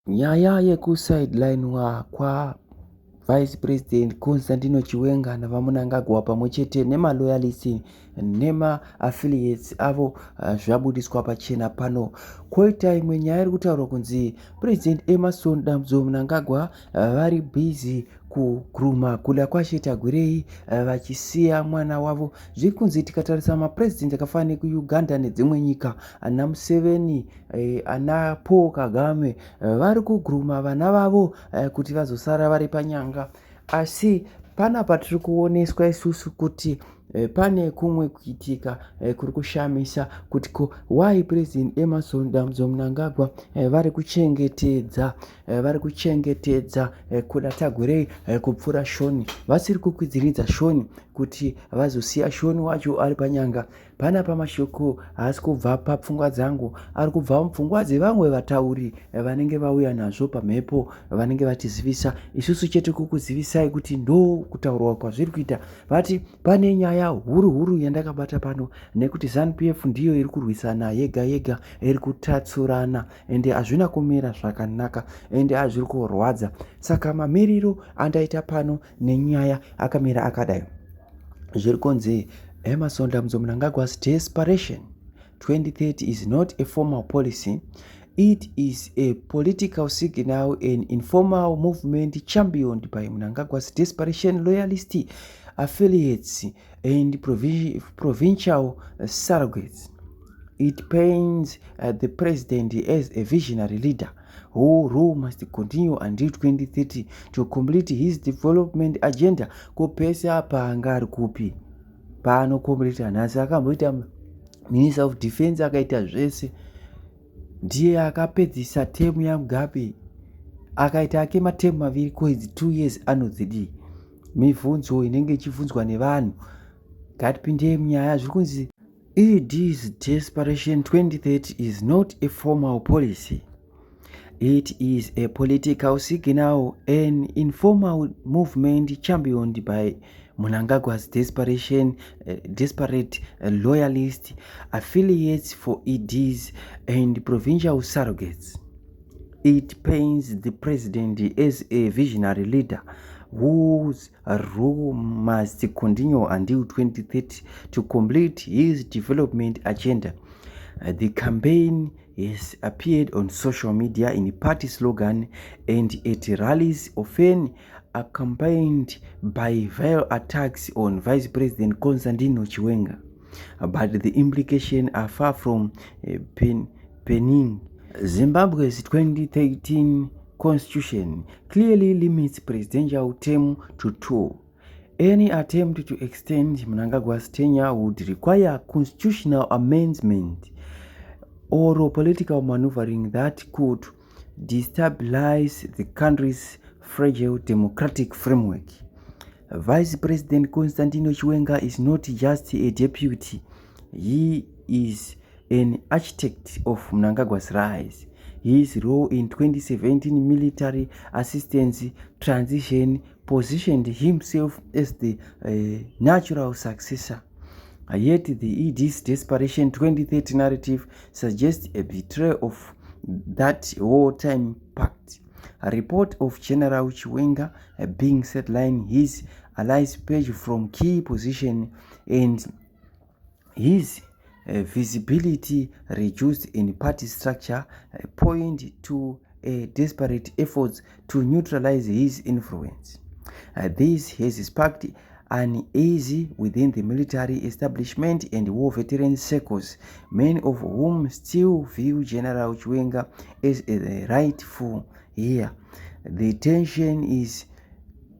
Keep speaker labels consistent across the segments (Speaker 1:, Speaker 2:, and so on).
Speaker 1: Nyaya yekusidelinwa kwa Vice President Constantino Chiwenga naVaMnangagwa pamwechete nemaloyalists nema-affiliates avo zvabudiswa pachena pano. Koita imwe nyaya iri kutaurwa kunzi President Emmerson Mnangagwa vari busy kuguruma kuda kwaSean Tagwirei vachisiya mwana wavo. Zviri kunzi tikatarisa mapresident akafanana kuUganda nedzimwe nyika ana Museveni ana Paul Kagame vari kuguruma vana vavo kuti vazosara vari panyanga, asi panapa tiri kuoneswa isusu kuti pane kumwe kuitika kuri kushamisa kuti why President Emmerson Mnangagwa vari kuchengetedza kuda Tagwirei kupfuura Sean, vasiri kukwidziridza Sean kuti vazosiya Sean wacho ari panyanga. Panapa mashoko haasi kubva papfungwa dzangu, ari kubva mupfungwa dzevamwe vatauri vanenge vauya nazvo pamhepo, vanenge vatizivisa. Isusu chete kukuzivisai kuti ndo kutaurwa kwazviri kuita. Vati pane nyaya huru yandakabata pano, nekuti ZANU-PF ndiyo iri kurwisana yega yega, iri kutatsurana ende hazvina kumira zvakanaka ende hazviri kurwadza. Saka mamiriro andaita pano nenyaya akamira akadai. Zviri kunzi Emmerson Mnangagwa's desperation 2030 is not a formal policy. It is a political signal, an informal movement championed by Mnangagwa's desperation loyalists, affiliates, and provincial surrogates. It paints the president as a visionary leader whose role must continue until 2030 to complete his development agenda. Kupesa paangari kupi pano complete nhasi akamboita Minister of Defense, akaita zvese, ndiye akapedzisa temu yaMugabe, akaita ake matemu maviri, kwedzi 2 years anodzidii. Mibvunzo inenge ichibvunzwa nevanhu, ngatipindei munyaya. Zviri kunzi ED's desperation 2030 is not a formal policy. It is a political signal, an informal movement championed by Mnangagwa's desperate loyalists, affiliates for EDs, and provincial surrogates. It paints the president as a visionary leader whose role must continue until 2030 to complete his development agenda. The campaign has appeared on social media in party slogan and at rallies, often accompanied by vile attacks on Vice President Constantino Chiwenga. But the implications are far from benign. Zimbabwe's 2013 constitution clearly limits presidential term to 2. Any attempt to extend Mnangagwa's tenure would require constitutional amendment or political maneuvering that could destabilize the country's fragile democratic framework. Vice President Constantino Chiwenga is not just a deputy, he is an architect of Mnangagwa's rise. His role in 2017 military assistance transition positioned himself as the natural successor. Yet the ED's desperation 2030 narrative suggests a betrayal of that wartime pact. A report of General Chiwenga being sidelined, his allies purged from key position, and his visibility reduced in party structure point to a desperate efforts to neutralize his influence. This has sparked uneasy within the military establishment and war veteran circles, many of whom still view General Chiwenga as a rightful heir. The tension is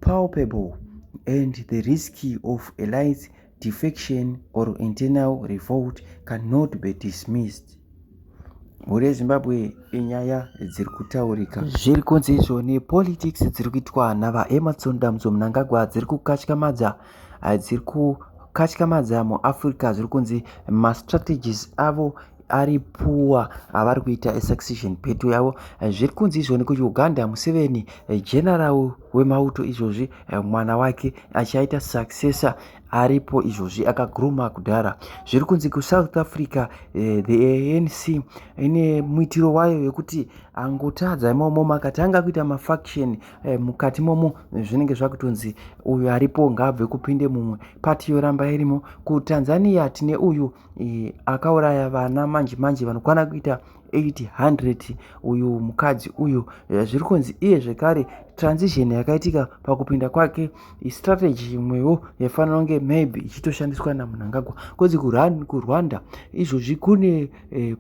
Speaker 1: palpable, and the risk of allied defection or internal revolt cannot be dismissed. Muri Zimbabwe inyaya dziri kutaurika zviri kunzi izvo nepolitics dziri kuitwa navaEmmerson Mnangagwa dziri kukatyamadza dziri kukatyamadza muafrica zviri kunzi mastrategies avo ari puwa avari kuita succession peto yavo. Zviri kunzi izvo nekuti Uganda Museveni general wemauto izvozvi mwana wake achaita successor aripo izvozvi akaguruma kudhara. Zviri kunzi kuSouth Africa the ANC ine muitiro wayo yekuti angotadza imomo makatanga kuita mafaction mukati momo zvinenge zvakutonzi uyu aripo ngaabve kupinde mumwe pati yoramba irimo. KuTanzania tine uyu akauraya vana manje vanokwana kuita 800 uyu mukadzi uyu. Zviri kunzi iye zvekare transition yakaitika pakupinda kwake strategy imwewo yafanira kunge maybe ichitoshandiswa naMnangagwa. Kodzi kuRwanda izvozvi kune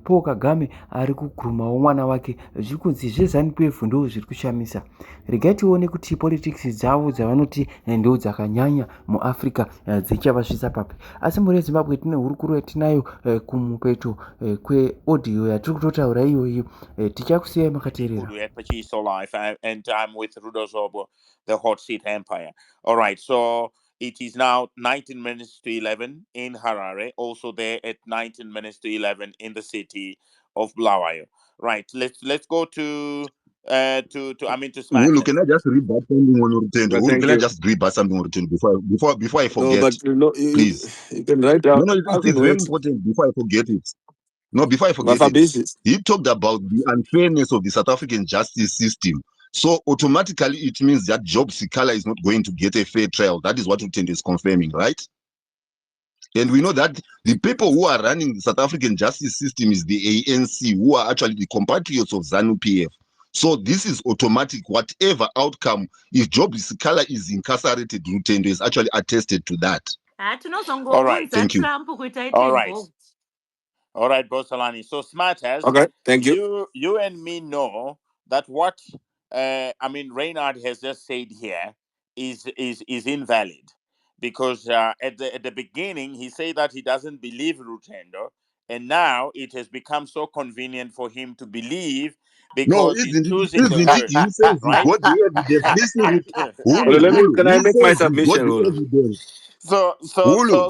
Speaker 1: Paul Kagame ari kugurumawo mwana wake. Zviri kunzi zveZANU-PF ndo zviri kushamisa. Regai tione kuti politics dzavo dzavanoti ndo dzakanyanya muAfrica dzichavasvitsa papi. Asi muri Zimbabwe tine hurukuro yatinayo kumupeto kweaudio yatiri kutotaura iyoyi. Tichakusiyai makateerera.
Speaker 2: And I'm with Rudo Zobo, the hot seat empire. All right, so it is now 19 minutes to 11 in Harare, also there at 19 minutes to 11 in the city of Bulawayo. Right, let's go to Smack.
Speaker 3: Ulu, can I just rebut something on Rutendo? Ulu, can I just rebut something on Rutendo before I forget?
Speaker 4: No, but
Speaker 3: please.
Speaker 4: You can write down.
Speaker 3: No, it's very important before I forget it. No, before I forget it. He talked about the unfairness of the South African justice system. So automatically it means that Job Sikala is not going to get a fair trial. That is what Rutendo is confirming, right? And we know that the people who are running the South African justice system is the ANC, who are actually the compatriots of ZANU-PF. So this is automatic. Whatever outcome, if Job Sikala is incarcerated, Rutendo is actually attested to that.
Speaker 2: All right,
Speaker 3: thank you.
Speaker 2: All right. All right, Bosalani. So Smarters,
Speaker 4: okay, thank you.
Speaker 2: You and me know that what Reynard has just said here is invalid, because at the beginning he said that he doesn't believe Rutendo, and now it has become so convenient for him to believe because he's choosing the person.
Speaker 3: He says
Speaker 2: right?
Speaker 3: He's got the evidence.
Speaker 4: Can I make my submission?
Speaker 2: So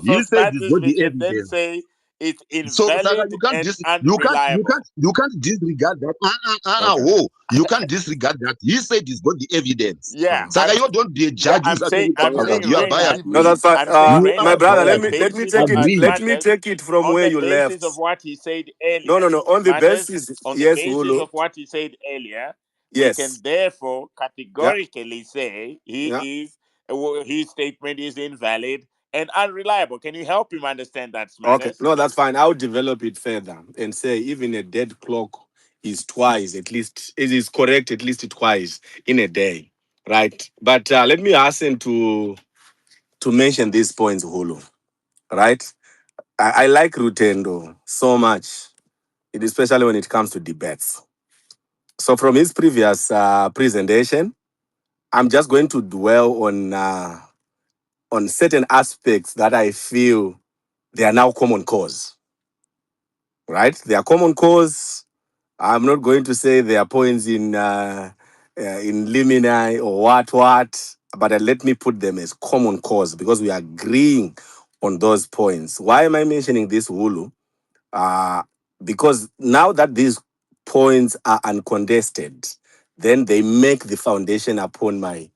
Speaker 3: he says he's got
Speaker 2: we
Speaker 3: the
Speaker 2: can then
Speaker 3: evidence.
Speaker 2: say it's invalid
Speaker 3: So you can't
Speaker 2: unreliable.
Speaker 3: You can't disregard that. You can't disregard that. He said he's got the evidence.
Speaker 2: Yeah.
Speaker 3: Saka, you don't be a judge.
Speaker 2: I'm saying
Speaker 3: you are biased.
Speaker 4: No, that's fine. My brother, let me take it from where you left.
Speaker 2: On the basis of what he said earlier.
Speaker 4: No. On the basis, yes,
Speaker 2: of what he said earlier,
Speaker 4: yes,
Speaker 2: we can therefore categorically say his statement is invalid and unreliable. Can you help him understand that, Smatters?
Speaker 4: Okay, no, that's fine. I'll develop it further and say even a dead clock is twice, at least, it is correct at least twice in a day, right? But let me hasten to mention these points, Hulu, right? I like Rutendo so much, especially when it comes to debates. So from his previous presentation, I'm just going to dwell on certain aspects that I feel they are now common cause, right? They are common cause. I'm not going to say there are points in limini or what, but let me put them as common cause because we are agreeing on those points. Why am I mentioning this, Hulu? Because now that these points are uncontested, then they make the foundation upon my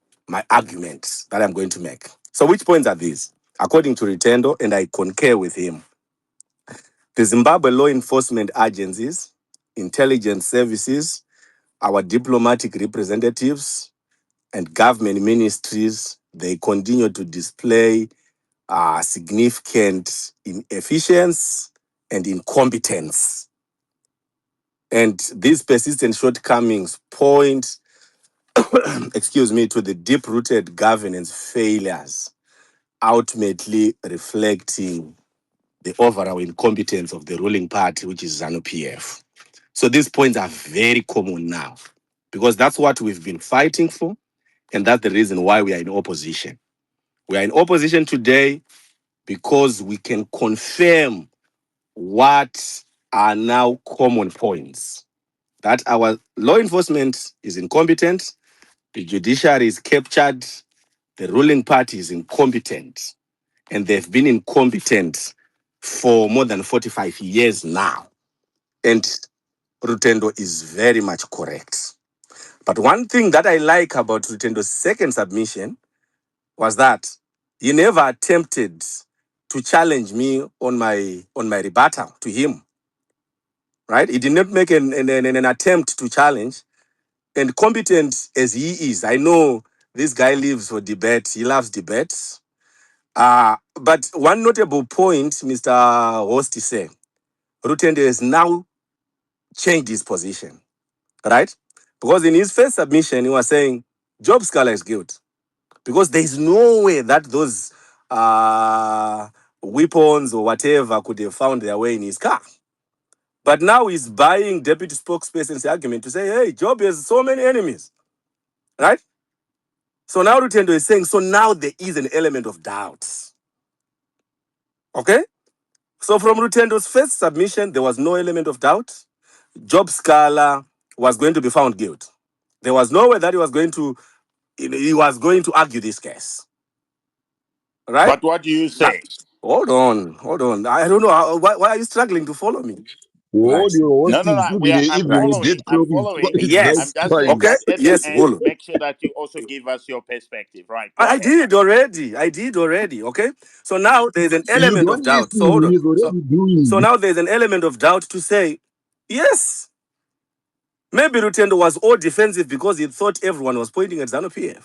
Speaker 4: arguments that I'm going to make. So which points are these? According to Rutendo, and I concur with him, the Zimbabwe law enforcement agencies, intelligence services, our diplomatic representatives, and government ministries, they continue to display significant inefficiency and incompetence. And these persistent shortcomings point, excuse me, to the deep-rooted governance failures, ultimately reflecting the overall incompetence of the ruling party, which is ZANU-PF. So these points are very common now because that's what we've been fighting for, and that's the reason why we are in opposition. We are in opposition today because we can confirm what are now common points. That our law enforcement is incompetent, the judiciary is captured, the ruling party is incompetent. and they've been incompetent for more than 45 years now. And Rutendo is very much correct. But one thing that I like about Rutendo's second submission was that he never attempted to challenge me on my rebuttal to him. Right? He did not make an attempt to challenge. And competent as he is, I know this guy lives for debate. He loves debates. But one notable point, Mr. Host said, Rutendo has now changed his position, right? Because in his first submission, he was saying Job Scholar is guilty. Because there is no way that those weapons or whatever could have found their way in his car. But now he's buying deputy spokesperson's argument to say, hey, Job has so many enemies, right? So now Rutendo is saying, so now there is an element of doubt. Okay? So from Rutendo's first submission, there was no element of doubt. Job Scala was going to be found guilty. There was no way that he was going to argue this case. Right?
Speaker 2: But what do you say?
Speaker 4: Hold on. I don't know. Why are you struggling to follow me?
Speaker 3: All
Speaker 4: Right.
Speaker 3: your host
Speaker 2: No, no,
Speaker 3: is
Speaker 2: no.
Speaker 3: even
Speaker 2: I'm
Speaker 3: even
Speaker 4: Right.
Speaker 3: the dead
Speaker 2: following. I'm
Speaker 3: clock
Speaker 2: following.
Speaker 3: is
Speaker 2: I'm
Speaker 4: Yes.
Speaker 2: just saying
Speaker 3: fine.
Speaker 4: Okay.
Speaker 2: that at the
Speaker 4: Yes,
Speaker 2: end,
Speaker 4: Ulu.
Speaker 2: make sure that you also give us your perspective. Right. Go
Speaker 4: I
Speaker 2: ahead.
Speaker 4: did already. Okay. So now there's an
Speaker 3: You
Speaker 4: element of
Speaker 3: don't
Speaker 4: doubt. So hold
Speaker 3: listen,
Speaker 4: on.
Speaker 3: he's already
Speaker 4: So
Speaker 3: doing.
Speaker 4: now there's an element of doubt to say, yes, maybe Rutendo was all defensive because he thought everyone was pointing at ZANU-PF.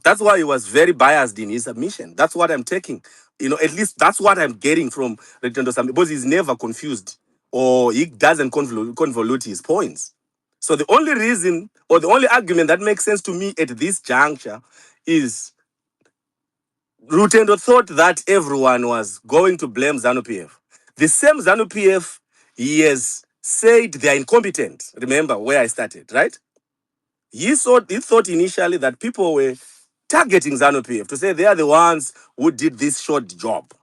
Speaker 4: That's why he was very biased in his submission. That's what I'm taking. At least that's what I'm getting from Rutendo because he's never confused or he doesn't convolute his points. So the only reason or the only argument that makes sense to me at this juncture is Rutendo thought that everyone was going to blame ZANU-PF. The same ZANU-PF, he has said they are incompetent. Remember where I started, right? He thought initially that people were targeting ZANU-PF to say they are the ones who did this short job.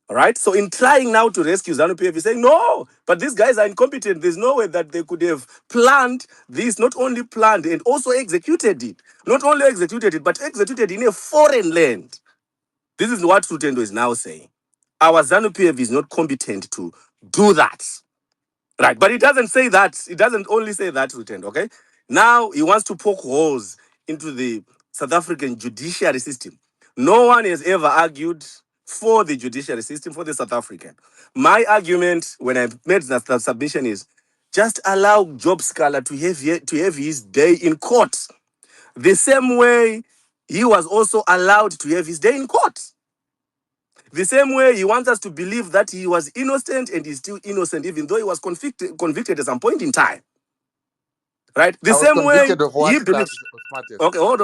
Speaker 4: All right. So in trying now to rescue ZANU-PF, he's saying, no, but these guys are incompetent. There's no way that they could have planned this, not only planned and also executed it. Not only executed it, but executed in a foreign land. This is what Rutendo is now saying. Our ZANU-PF is not competent to do that. Right. But it doesn't say that. It doesn't only say that, Rutendo, okay? Now he wants to poke holes into the South African judiciary system. No one has ever argued for the judiciary system for the South African. My argument when I made that submission is just allow Job Scala to have his day in court. The same way he was also allowed to have his day in court. The same way he wants us to believe that he was innocent and he's still innocent, even though he was convicted at some point in time. Right? The
Speaker 5: I was
Speaker 4: same way
Speaker 5: convicted of
Speaker 4: he
Speaker 5: what,
Speaker 4: believes.
Speaker 5: smartest?
Speaker 4: Okay, hold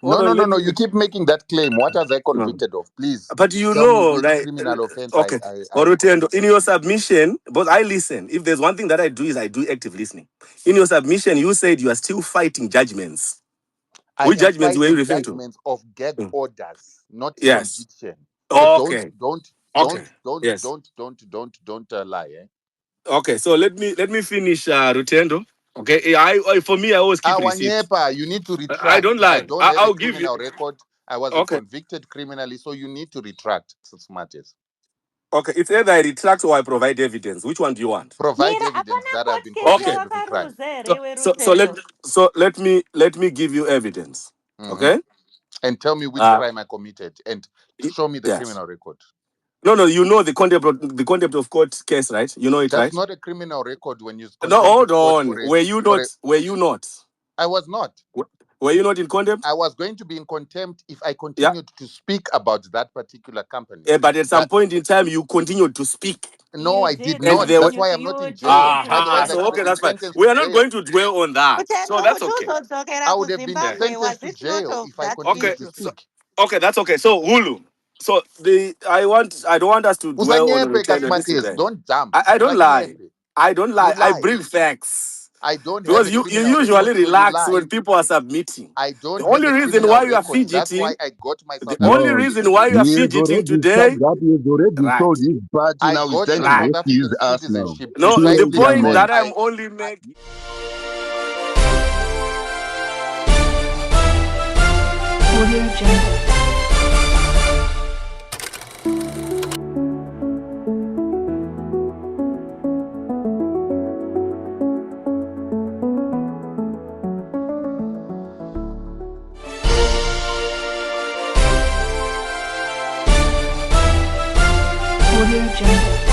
Speaker 5: No, no,
Speaker 4: on.
Speaker 5: no,
Speaker 4: Let
Speaker 5: no.
Speaker 4: me.
Speaker 5: You keep making that claim. What was I
Speaker 4: No.
Speaker 5: convicted of? Please
Speaker 4: But
Speaker 5: tell me which
Speaker 4: right?
Speaker 5: criminal offense
Speaker 4: Okay.
Speaker 5: I am
Speaker 4: Orutendo, in
Speaker 5: convicted
Speaker 4: your
Speaker 5: of.
Speaker 4: submission, but I listen. If there's one thing that I do is I do active listening. In your submission, you said you are still fighting judgments.
Speaker 5: I
Speaker 4: Which
Speaker 5: am
Speaker 4: judgments were you
Speaker 5: fighting
Speaker 4: referring to?
Speaker 5: judgments of gag
Speaker 4: Mm.
Speaker 5: orders, not
Speaker 4: Yes.
Speaker 5: conviction. So
Speaker 4: Okay. Okay. Yes.
Speaker 5: don't lie. Eh?
Speaker 4: Okay. So let me finish, Rutendo. Okay. For me, I always keep receipts.
Speaker 5: Wanyepa, you need to
Speaker 4: I
Speaker 5: retract.
Speaker 4: don't
Speaker 5: I
Speaker 4: lie.
Speaker 5: don't have a
Speaker 4: I'll give you.
Speaker 5: criminal record. I wasn't
Speaker 4: Okay.
Speaker 5: convicted criminally, so you need to retract, smartest.
Speaker 4: Okay. It's either I retract or I provide evidence. Which one do you want?
Speaker 5: Provide
Speaker 6: Mira,
Speaker 5: evidence
Speaker 6: apana
Speaker 5: that I've
Speaker 6: court
Speaker 5: been
Speaker 6: case
Speaker 4: Okay.
Speaker 6: ya
Speaker 5: convicted of a crime.
Speaker 6: wakaruze
Speaker 4: So
Speaker 6: rewe
Speaker 4: so so let
Speaker 6: Rutendo.
Speaker 4: so let me give you evidence.
Speaker 5: Mhm.
Speaker 4: Okay.
Speaker 5: And tell me which
Speaker 4: Uh
Speaker 5: crime I committed and show me the
Speaker 4: yes.
Speaker 5: criminal record.
Speaker 4: No, you know the contempt of court case, right? You know it,
Speaker 5: That's
Speaker 4: right?
Speaker 5: not a criminal record when you
Speaker 4: No,
Speaker 5: contempt
Speaker 4: hold
Speaker 5: of court
Speaker 4: on. Were you
Speaker 5: for a.
Speaker 4: not? Were you not?
Speaker 5: I was not.
Speaker 4: Were you not in contempt?
Speaker 5: I was going to be in contempt if I
Speaker 4: Yeah.
Speaker 5: continued to speak about that particular company.
Speaker 4: But at some
Speaker 5: That
Speaker 4: point in time, you continued to speak,
Speaker 5: no,
Speaker 6: You
Speaker 5: I did
Speaker 6: did
Speaker 4: and
Speaker 5: not.
Speaker 4: there were.
Speaker 5: That's
Speaker 6: continue
Speaker 5: why
Speaker 6: to
Speaker 5: I'm not
Speaker 6: you
Speaker 5: in jail.
Speaker 6: did
Speaker 5: Otherwise, I
Speaker 4: So
Speaker 5: could
Speaker 4: okay,
Speaker 5: have been
Speaker 6: Rutendo.
Speaker 4: that's fine.
Speaker 5: sentenced
Speaker 4: We
Speaker 5: to
Speaker 4: are not
Speaker 5: jail.
Speaker 4: going to dwell on that. So
Speaker 6: Rutendo
Speaker 4: that's okay.
Speaker 5: I
Speaker 6: utuzozokera
Speaker 5: would have been
Speaker 6: kuZimbabwe. Was
Speaker 5: sentenced to
Speaker 6: it not
Speaker 5: jail
Speaker 6: of
Speaker 5: if I
Speaker 6: that
Speaker 5: continued to
Speaker 6: issue?
Speaker 5: speak.
Speaker 4: Okay, that's okay. So Hulu. So I don't want us to dwell on
Speaker 5: Usanyepe,
Speaker 4: Rutendo. This is
Speaker 5: Kasmatis,
Speaker 4: it.
Speaker 5: don't jump.
Speaker 4: I don't lie.
Speaker 5: Usanyepe.
Speaker 4: I don't
Speaker 5: You
Speaker 4: lie. I
Speaker 5: lie.
Speaker 4: bring facts.
Speaker 5: I don't have
Speaker 4: Because
Speaker 5: a
Speaker 4: you
Speaker 5: criminal
Speaker 4: usually
Speaker 5: record, so you
Speaker 4: relax
Speaker 5: lie.
Speaker 4: when people are submitting.
Speaker 5: I
Speaker 4: The
Speaker 5: don't have
Speaker 4: only
Speaker 5: a
Speaker 4: reason
Speaker 5: criminal
Speaker 4: why you are
Speaker 5: record. That's why
Speaker 4: fidgeting,
Speaker 5: I got my
Speaker 4: the
Speaker 5: South
Speaker 4: only
Speaker 5: African
Speaker 3: No,
Speaker 4: reason why you
Speaker 5: citizenship.
Speaker 4: are
Speaker 3: he has
Speaker 4: fidgeting
Speaker 3: already said
Speaker 4: today,
Speaker 3: that. He has already
Speaker 4: right,
Speaker 3: told his party.
Speaker 5: I
Speaker 3: Now he's
Speaker 5: got
Speaker 3: trying
Speaker 5: my
Speaker 3: to
Speaker 5: South
Speaker 4: right.
Speaker 3: rescue his
Speaker 5: African
Speaker 3: ass now.
Speaker 5: citizenship
Speaker 4: No, the
Speaker 3: Chill,
Speaker 5: precisely
Speaker 3: young
Speaker 4: point
Speaker 5: because
Speaker 3: man.
Speaker 4: that I'm only making.
Speaker 7: Audio Jungle.
Speaker 6: Audio Jungle.